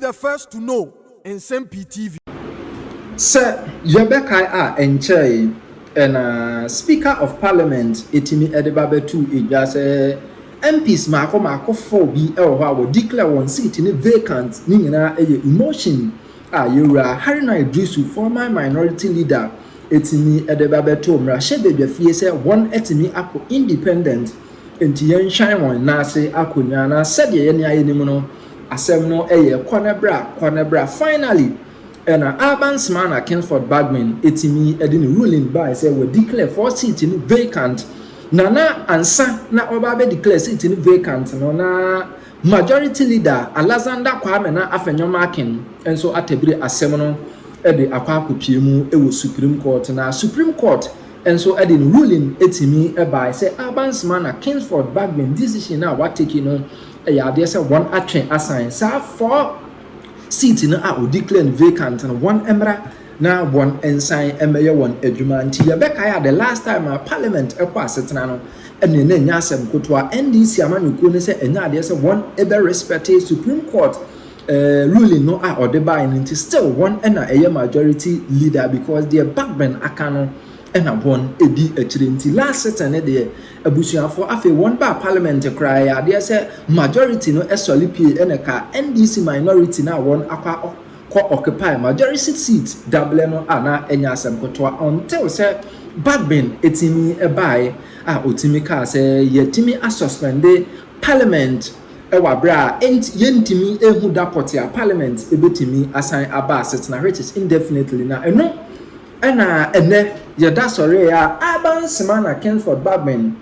the first to know in Nsem-Pii TV. Sir, Yabeka Enche and Speaker of Parliament, Etimi Edebabetu, it just MPs Marco 4B will declare one seat in a vacant, Nina emotion. You are Harina Idrisu, former minority leader. Etimi Edebabetu, Rashebe Fiese, one etimi ako independent. Entiyan shine one nase akunyana said ye nya enimono asem no corner bra finally and urban man Kingsford Bagbin etimi edin ruling by say we declare 4 seats in vacant nana ansa na oba be declare seat in vacant no na majority leader Alexander Kwame na afenyo marking and so atebire asem no e de akwa akopie mu e wo Supreme Court na Supreme Court. And so, adding ruling etimi by say urban man Kingsford Bagbin decision now what taking on there's a one action assigned. So 4 seats in a declare vacant and 1 emra now 1 ensign emaya 1 ejumanti. Yabeka the last time our parliament setnano and then Nsem Kotwa NDC amanu say and now there's a 1 ever respected Supreme Court ruling no or the buying into still 1 and a majority leader because their Bagbin akano and a one edi echirenti last Saturday there abusuan for afi one bar parliament cry there say majority no esoli pie eneka NDC minority na one akwa occupy majority seat double no ana enya Nsem Kotwa until say Bagbin etimi ebai otimi ka say yetimi suspend parliament ewa bra yentimi ehu dapotia parliament ebetimi assign aba setna which is indefinitely na eno ene yada sorry ya urban man Kingsford Bagbin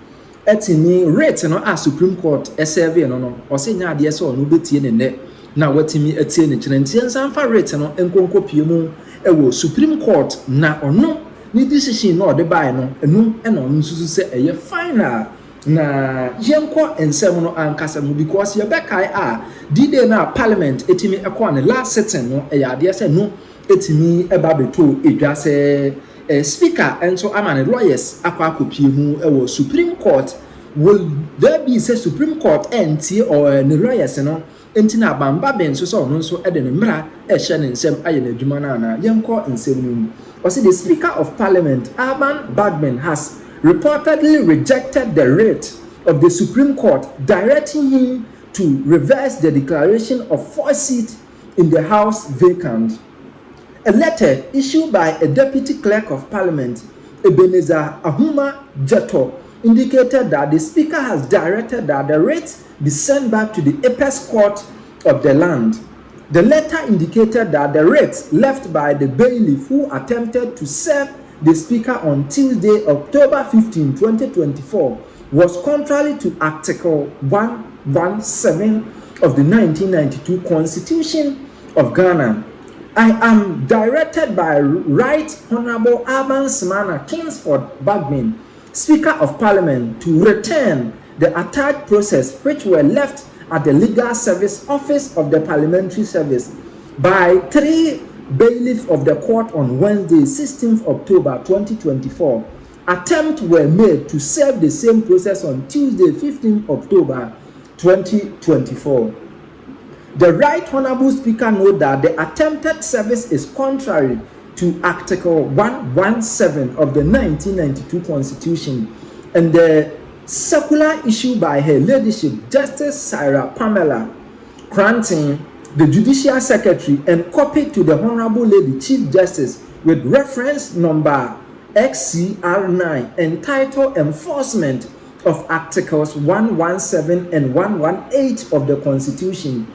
etimi writ no Supreme Court serve no osenya ade so no betie ne na watimi etie ne kyerenti ensanfa writ no enkonkopie mu ewo Supreme Court na ono ni decision no de buy no enu ena ono susu se eye final na yenko ensem no ankasa mu because yebeka dide na parliament etimi ekwa ne last sitting no ade se no etimi eba beto edwa se speaker and so amane lawyers akwa akopie mu ewo Supreme Court will there be say Supreme Court enti or the lawyers no enti na bamba ben so no so ede ne mra ehye ne nsem aye na adwuma na na yenko nsem mu o say the Speaker of Parliament Urban Bagbin has reportedly rejected the writ of the Supreme Court directing him to reverse the declaration of 4 seats in the House vacant. A letter issued by a Deputy Clerk of Parliament, Ebenezer Ahuma Jeto, indicated that the Speaker has directed that the writ be sent back to the apex court of the land. The letter indicated that the writ left by the bailiff who attempted to serve the Speaker on Tuesday, October 15, 2024, was contrary to Article 117 of the 1992 Constitution of Ghana. I am directed by Right Honorable Urban man Kingsford Bagbin, Speaker of Parliament, to return the attached process which were left at the Legal Service Office of the Parliamentary Service by 3 bailiffs of the court on Wednesday, 16th October 2024. Attempts were made to serve the same process on Tuesday, 15th October 2024. The Right Honorable Speaker noted that the attempted service is contrary to Article 117 of the 1992 Constitution and the circular issued by Her Ladyship Justice Sarah Pamela granting the Judicial Secretary and copied to the Honorable Lady Chief Justice with reference number XCR9 entitled Enforcement of Articles 117 and 118 of the Constitution.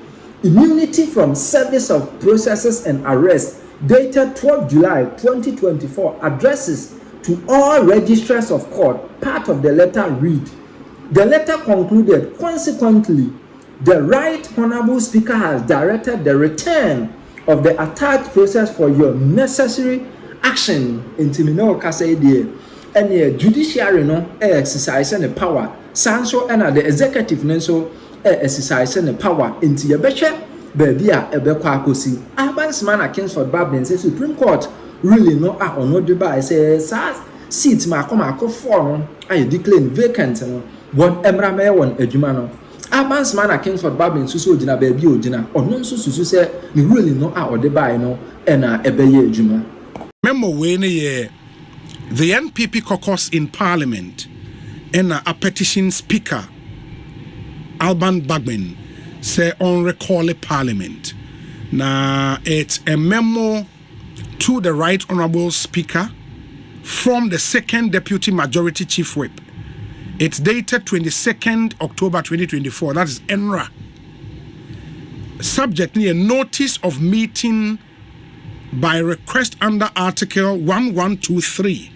Immunity from service of processes and arrest dated 12 July 2024 addresses to all registrars of court. Part of the letter read, the letter concluded, consequently, the Right Honorable Speaker has directed the return of the attached process for your necessary action. Intimino Kasede and the judiciary no exercise the power. Sanso and the executive so exercise the power into your beche baby ebekwa akosi urban man Kingsford Bagbin say Supreme Court really no on no dubai say seat ma come 4 no I declare vacant no one emra me one adwuma no Abansman at Kingsford Bagbin Susu Jina Baby Ojina, or non Susu say, me really know how or the buy no, and a Beye Juma. Memo when the NPP caucus in Parliament and a petition speaker, Alban Bagbin, say on recall Parliament. Now it's a memo to the Right Honourable Speaker from the second Deputy Majority Chief Whip. It's dated 22nd October 2024. That is ENRA. Subject a notice of meeting by request under Article 1123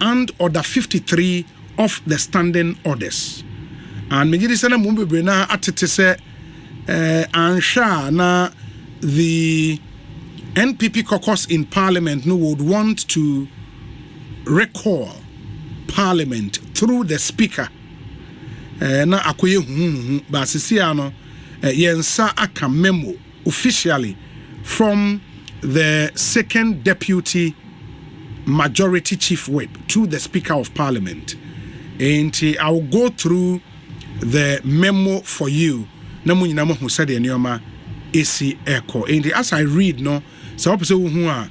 and Order 53 of the Standing Orders. And Mijidisana Mumbibrina atitise ansha na the NPP caucus in Parliament no would want to recall Parliament through the Speaker. Na akoye basisiano yensa aka memo officially from the second Deputy Majority Chief Whip to the Speaker of Parliament. And I will go through the memo for you. Namu nyina mo hu said enioma esi echo. And as I read no, so opese hu a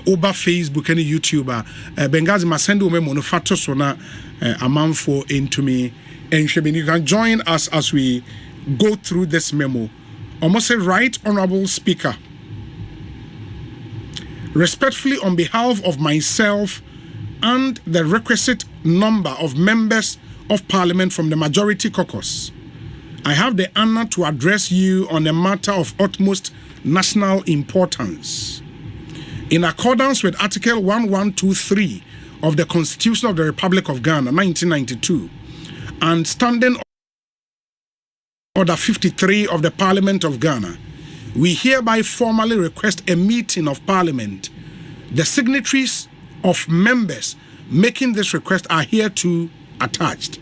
over Facebook and YouTube Bengazi ma send memo no fato so na amanfo into me and Shebin. You can join us as we go through this memo. Almost say, Right Honourable Speaker, respectfully on behalf of myself and the requisite number of members of Parliament from the Majority Caucus, I have the honor to address you on a matter of utmost national importance. In accordance with Article 1123 of the Constitution of the Republic of Ghana, 1992, and Standing Order 53 of the Parliament of Ghana, we hereby formally request a meeting of Parliament. The signatories of members making this request are hereto attached.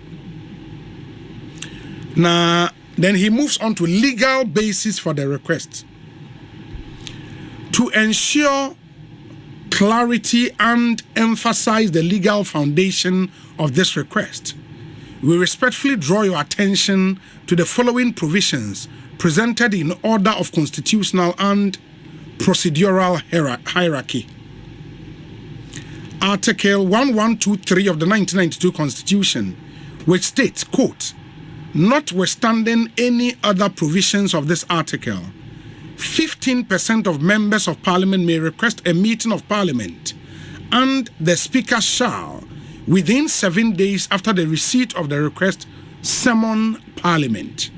Now, then he moves on to legal basis for the request. To ensure clarity and emphasize the legal foundation of this request, we respectfully draw your attention to the following provisions presented in order of constitutional and procedural hierarchy. Article 1123 of the 1992 Constitution, which states, quote, notwithstanding any other provisions of this article, 15% of members of Parliament may request a meeting of Parliament, and the Speaker shall, within 7 days after the receipt of the request, summon Parliament.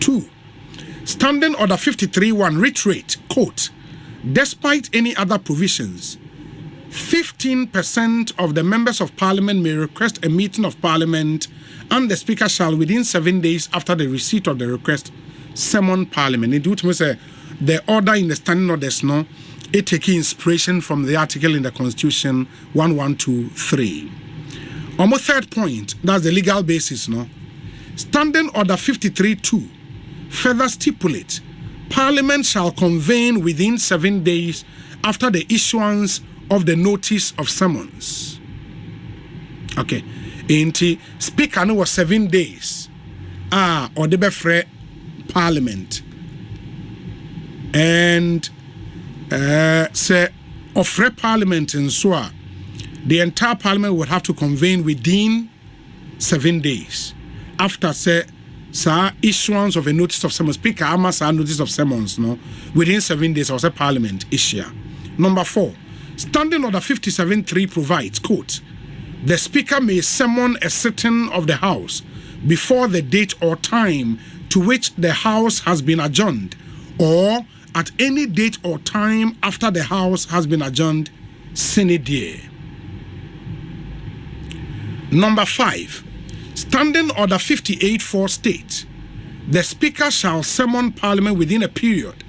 2. Standing Order 53.1 reiterate, quote, despite any other provisions, 15% of the members of Parliament may request a meeting of Parliament, and the Speaker shall, within 7 days after the receipt of the request, summon Parliament. It would say the order in the Standing Orders, no, it taking inspiration from the article in the Constitution 1123. On my third point, that's the legal basis, no. Standing Order 53.2 further stipulates Parliament shall convene within 7 days after the issuance of the notice of summons. Okay. Inti Speaker no was 7 days. Or the befre Parliament. And say ofre Parliament in so the entire Parliament would have to convene within 7 days after say issuance of a notice of summons. Speaker amas a notice of summons no within 7 days or say Parliament issue. Number 4, Standing Order 57.3 provides, quote, the Speaker may summon a sitting of the House before the date or time to which the House has been adjourned, or at any date or time after the House has been adjourned sine die. Number 5, Standing Order 58.4 states, the Speaker shall summon Parliament within a period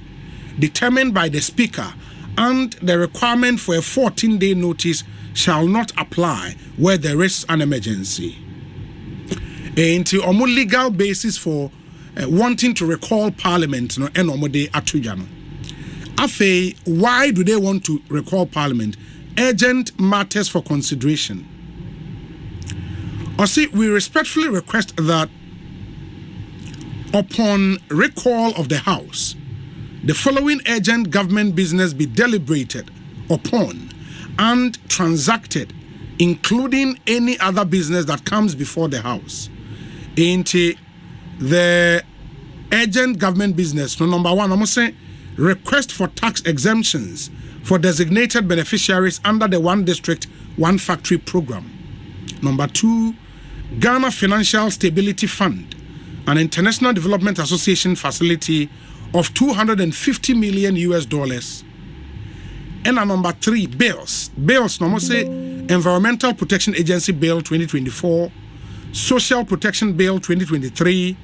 determined by the Speaker, and the requirement for a 14-day notice shall not apply where there is an emergency. Into a more legal basis for wanting to recall Parliament, no, and omode atujano. Afe, why do they want to recall Parliament? Urgent matters for consideration. Or see, we respectfully request that Upon recall of the House, the following urgent government business be deliberated upon and transacted, including any other business that comes before the House. Into the urgent government business, so number one, I'm going to say request for tax exemptions for designated beneficiaries under the One District, One Factory program. Number two, Ghana Financial Stability Fund, an international development association facility of $250 million US. And number three, bills. Bills, no more say Environmental Protection Agency Bill 2024, Social Protection Bill 2023,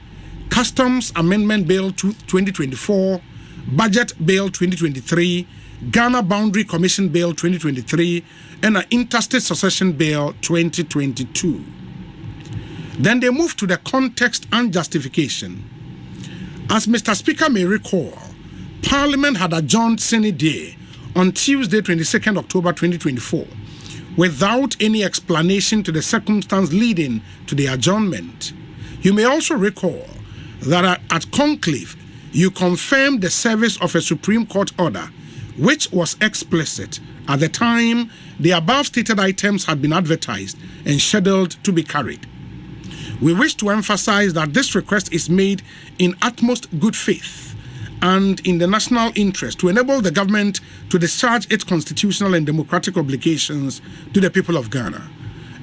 Customs Amendment Bill 2024, Budget Bill 2023, Ghana Boundary Commission Bill 2023, and an Interstate Succession Bill 2022. Then they move to the context and justification. As Mr. Speaker may recall, Parliament had adjourned sine die on Tuesday, 22nd October 2024, without any explanation to the circumstance leading to the adjournment. You may also recall that at conclave, you confirmed the service of a Supreme Court order, which was explicit at the time the above stated items had been advertised and scheduled to be carried. We wish to emphasize that this request is made in utmost good faith and in the national interest to enable the government to discharge its constitutional and democratic obligations to the people of Ghana.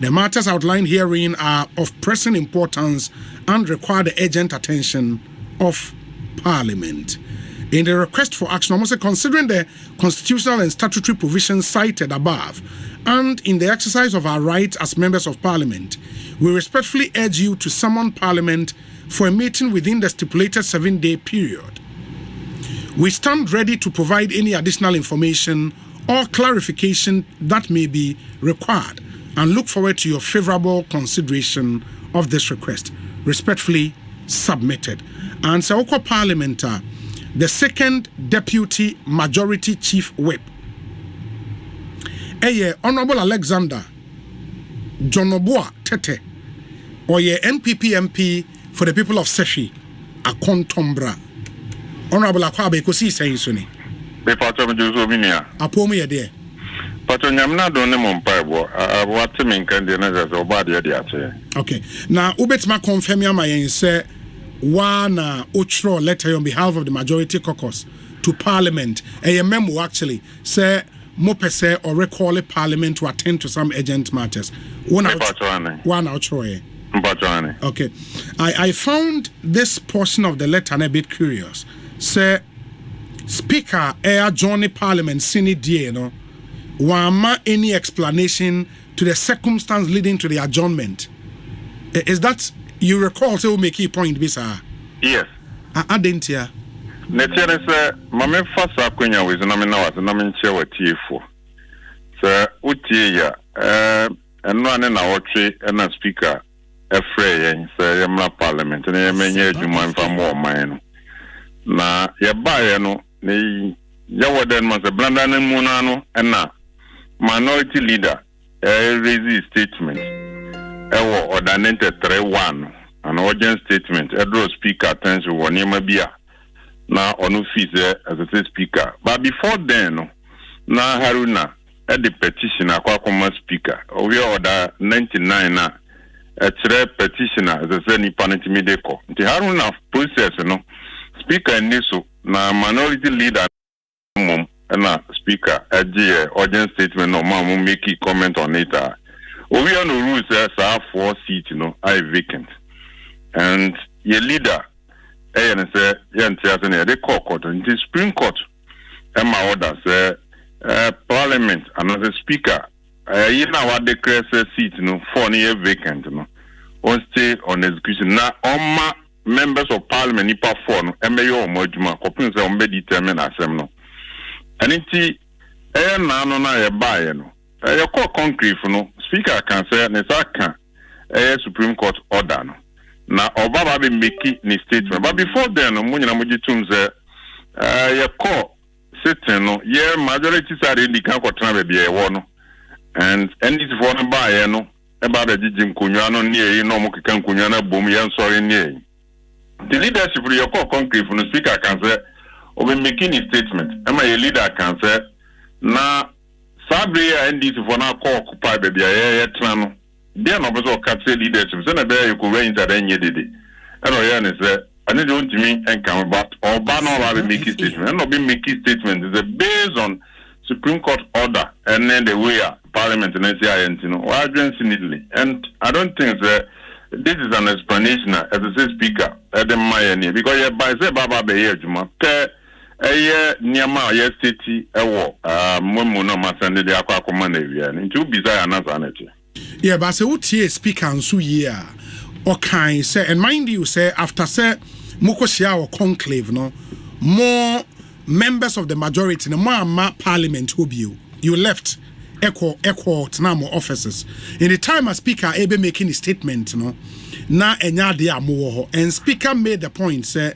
The matters outlined herein are of pressing importance and require the urgent attention of Parliament. In the request for action, almost considering the constitutional and statutory provisions cited above, and in the exercise of our rights as members of Parliament, we respectfully urge you to summon Parliament for a meeting within the stipulated 7-day period. We stand ready to provide any additional information or clarification that may be required and look forward to your favorable consideration of this request. Respectfully submitted. And Sawoko Parliament, the second Deputy Majority Chief Whip, Honorable Alexander Jonoboa Tete, or NPP MP for the people of Seshi, Akontombra. Honorable Akwabe Kosi saying Sunni. The part of Jusovinia. Apomi a dear. Patonyamna don't know Paibo. I want to make candidates or body. Okay. Now, Ubetma confirm my say one outro letter on behalf of the majority caucus to Parliament. A memo actually say Mopese or recall Parliament to attend to some urgent matters. One outro. Okay. I found this portion of the letter a bit curious. Say Speaker Air Johnny Parliament sine die no wama any explanation to the circumstance leading to the adjournment. Is that you recall say we make a point bisa? Yes. I didn't hear. Netiere say mame fasa kwenya we na me na wa na me nche wa tiefo. Say utie ya eno ane na wotwe na speaker efre yen say yemra Parliament na yemenye adwuma mfa mo man no. Na yebaye no ne yawoden ma se blanda na muna no na minority leader raise statement ewo ordinance 3-1 an urgent statement draw speaker attention wonema bia na onu fees as a speaker, but before then no na Haruna the petition akwa speaker we order 99 na petitioner as a ni panitimi ko nti Haruna process no speaker niso na minority leader mum na speaker urgent statement no ma make comment on it. We are no rules as 4 seats no I vacant and your leader and say the court and the Supreme Court and my order say Parliament another speaker you know what the crescent seat no 4 year vacant no on stay on execution now on my members of Parliament ni perform MAO moduma kopin say on be determine asem no and it na no na ye buy no your court concrete no speaker can say ne saka Supreme Court order no na obaba be make ni statement but before then no munyina mugitum say your court sitting no ye majority side indika ko tran be e wo no and this for no buy no e ba be jijim kunwa no ne e no mo keka kunwa na bom ye sorry ne the leadership will your concrete from the speaker can say or be making a statement. Am I a leader can say na Sabri and this for now call occupy baby a trano. They are not also capture leadership. So na be you could range at any day. And I say I need to me and come back or ban all make statement. And not be making statement is based on Supreme Court order and then the way Parliament and NCI, you know, needly. And I don't think that this is an explanation as a speaker at the Miami because by say Baba Bejuma, Niama, City, Momo, Masande, the Aqua Command area, and to be another. Yeah, but say what here speaker and so yeah, okay, say, and mind you, say, after say Mukosia or conclave, no more members of the majority, no more parliament who be you left. Echo Tanamo officers. In the time a speaker able making a statement, no, na enyade amoho, and speaker made the point say,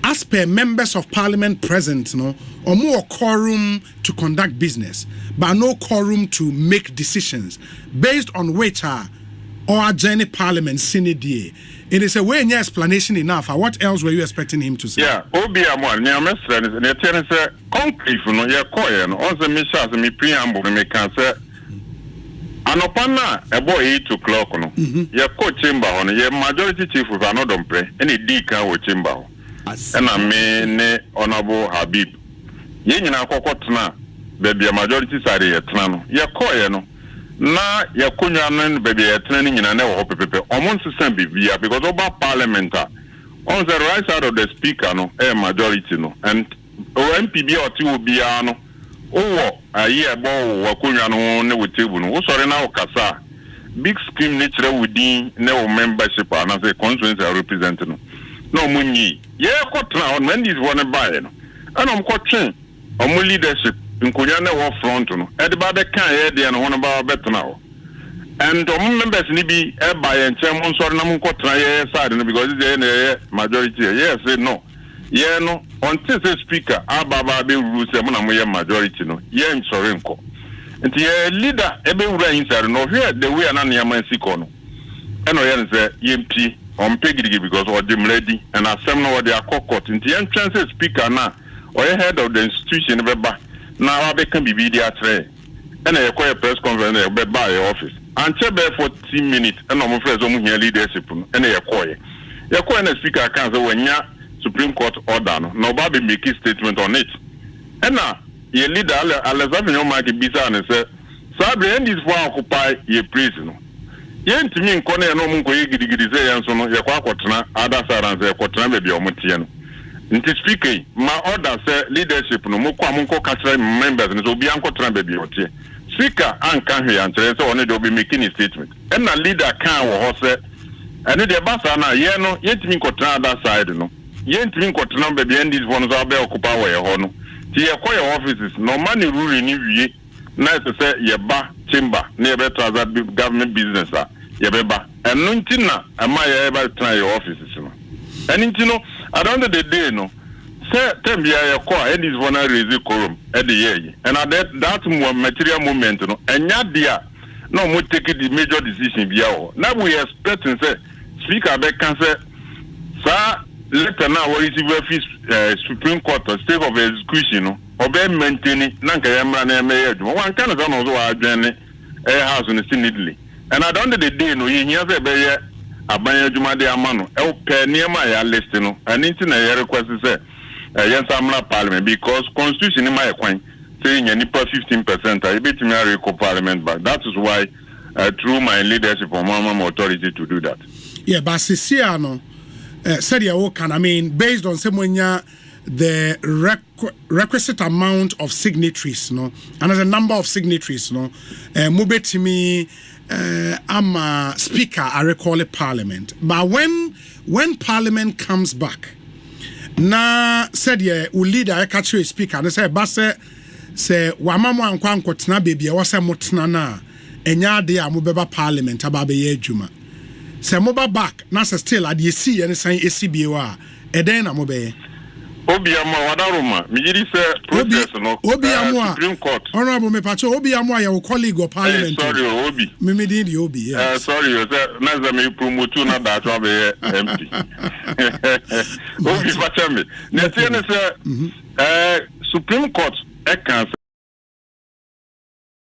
as per members of parliament present, no, or more quorum to conduct business, but no quorum to make decisions based on which or journey parliament Senate. It is a way in your explanation enough. What else were you expecting him to say? Yeah, Obiamon, near Mr. and the tenant said, concrete for no your coin, also Mishas and me preamble to make answer. Anopana, a boy 8 o'clock, no, your coach chamber on your majority chief with another play, any deacon with chamber. And I mean, honorable Habib. Yen in a cocotna, baby, a majority side of Trano, your coin, na ya kunya nan baby training in an hope pepe almost the same because over parliament on the right side of the speaker no majority no and MPB or two be no oh a year bo wakunya no ne with table no sorry na okasa big scheme nature within no membership and as a constituency representing no munyi ye kotra on when this one buy no and am kotwen on leadership nkonya na wo front no e de ba be kan ye de no hono ba betna ho and members ni bi e ba ye nchem nso na mun kotra ye side no because the majority yes no ye no until the speaker ababa be rule say na mo ye majority no ye nsore nko nti ye leader e be wura inside no here the way na na man siko no e no ye say ye mpi on pegidigi because o dem ready and asem no they are court nti ye ntwen say speaker na or head of the institution be ba now I can be video tray. And I acquire press conference by your office. And check there for 10 minutes and I'm afraid of leadership and I acquire. You acquire a speaker council when ya Supreme Court order no Bobby make a statement on it. And now your leader Alexander Yomaki Bisa and say, Sabri and this one occupy your prison. Yen to me in corner no munko yigidi say and so no yakwa kwotna other side and say kwotna be omotie no. Nti speaking, my order say leadership no mo kwa munko catch members no obi anko tran baby otie. Speaker an kan hwe antere say one dey obi making a statement. And na leader kan wo ho say and the basa na ye no yetimi kwotna other side no. Yentimi kwotna baby and this one so be occupy we ho no. Ti ye kwa your offices no money rule ni wie na to say ye ba chamber na ye be transact government business ye be ba. And no ntina ama ye be try your offices no. And you know, at the end of the day, no, say, tell me, I acquire any one raise quorum at the year. And at that material moment, no, and yet, dear, no more taking the major decision. Now we expect and say, Speaker, they can say, sir, later now, what is the Supreme Court or state of execution, no, or be maintaining Nankayama and Mayor. One kind of also our journey, a house in the Senate. And at the end of the day, no, you never be abanya juma de amano e pe niema ya list no ani nti na ye request say yensamra parliament because constitution ni my kwan say nya nipa 15% I bet me recall parliament back. That is why through my leadership on my authority to do that. Yeah, but Sisia no said ya can I mean based on someone the requisite amount of signatories no and as a number of signatories no mubetimi I'm a speaker I recall a parliament but when parliament comes back na said yeah we leader I catch you a speaker and say basse say wamamo ankwa ankotena baby wase motena na enya de a mobeba parliament aba be adwuma say moba back na say still ade see any sign ACBA wa eden na mobe Obiamo wadaruma mijiri se process no Supreme Court. Honorable Mepacho Obiamo your colleague of parliament. Sorry Obi. Mimi did the Obi. Yes. Sorry naza me promote na that wa be MP. Obi fachame. Netiene se Supreme Court can